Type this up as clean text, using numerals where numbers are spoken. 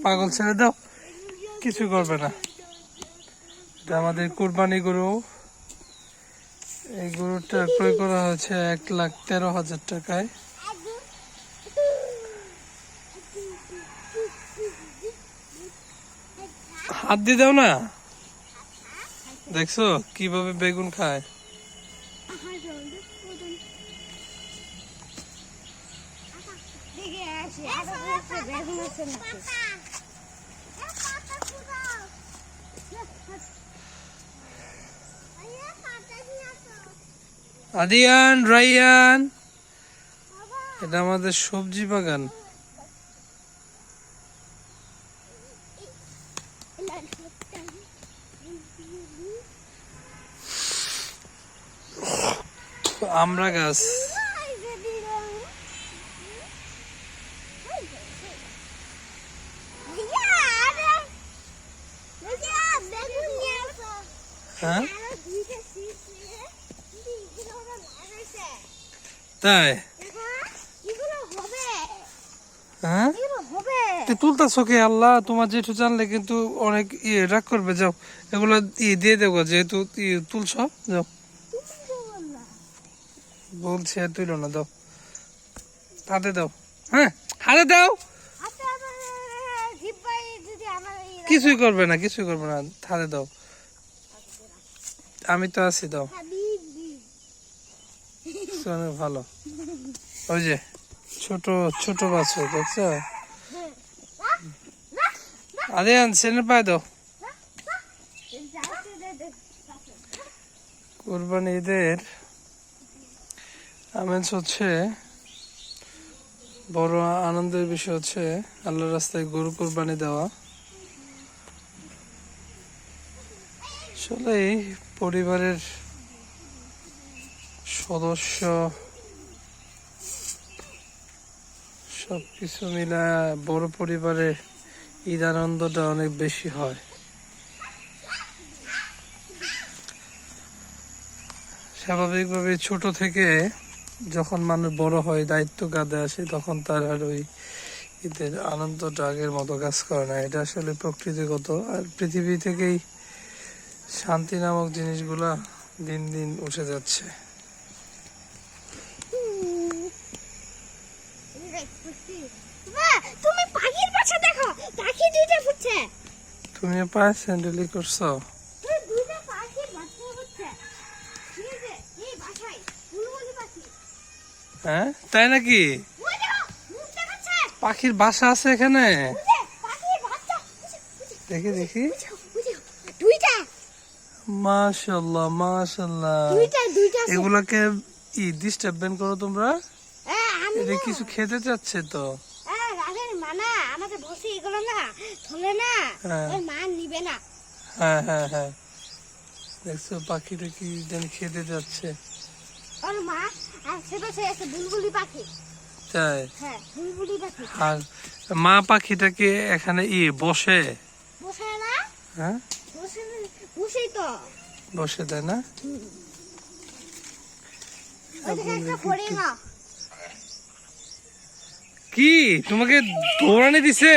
পাগল ছেড়ে দাও, কিছু করবে না। এটা আমাদের কুরবানি গরু। এই গরুটা ক্রয় করা হয়েছে 1,13,000 টাকায়। হাত দিয়ে দাও না, দেখছো কিভাবে বেগুন খায়। আদিয়ান, রাইয়ান, এটা আমাদের সবজি বাগান। আমড়া গাছ, হ্যাঁ তাই, হ্যাঁ তুলতাছো কে? আল্লাহ, তোমার জেঠু জানলে কিন্তু অনেক রাগ করবে। যাও এগুলো দিয়ে দেবো, যেহেতু তুলছ। যাও, বলছে তুইল না, দাও হাতে দাও। হ্যাঁ হাতে দাও, কিছুই করবে না, কিছুই করবে না, হাতে দাও, আমি তো আছি, দাও। অনেক ভালো। ওই যে ছোট ছোট বাচ্চা দেখছো, আদিয়ান সেনের পায়ে দাও। কুরবানি ঈদের আমেজ হচ্ছে, বড় আনন্দের বিষয় হচ্ছে আল্লাহর রাস্তায় গরু কুরবানি দেওয়া। আসলে পরিবারের সদস্য সবকিছু মিলা বড় পরিবারে ঈদ আনন্দটা অনেক বেশি হয়। স্বাভাবিকভাবে ছোট থেকে যখন মানুষ বড় হয়, দায়িত্ব কাঁধে আসে, তখন তার আর ওই ঈদের আনন্দটা আগের মতো কাজ করে না। এটা আসলে প্রকৃতিগত। আর পৃথিবী থেকেই শান্তি নামক জিনিসগুলা দিন দিন উঠে যাচ্ছে। তুমি পাখির বাসা দেখো, পাখি দুইটা ফুটছে। তুমি পায়ে স্যান্ডেলি করছো? দুইটা পাখির বাচ্চা হচ্ছে, ঠিক আছে? এই বাসায় বুলবুলি পাখি। হ্যাঁ তাই নাকি? ওই দেখো, মুখ দেখাচ্ছে। পাখির বাসা আছে এখানে? পাখির বাচ্চা, দেখি দেখি। দুইটা। মাশাআল্লাহ মাশাআল্লাহ। দুইটা। এগুলাকে ডিস্টার্বেন্ট করো তোমরা? আমি এটা কিছু খেতে চাচ্ছে তো। রাগের মানা আমাকে বসে এগুলো না ধরে না, ওই মা নিবে না। হ্যাঁ হ্যাঁ হ্যাঁ, দেখছো পাখিটা কি জানি খেতে যাচ্ছে। ওর মা আশেপাশে আছে বুলবুলি পাখি। তাই? হ্যাঁ বুলবুলি পাখি। আর মা পাখিটাকে এখানে বসে? বসে না। হ্যাঁ বসেই তো বসে, তাই না? কি তোমাকে দৌড়ানি দিছে?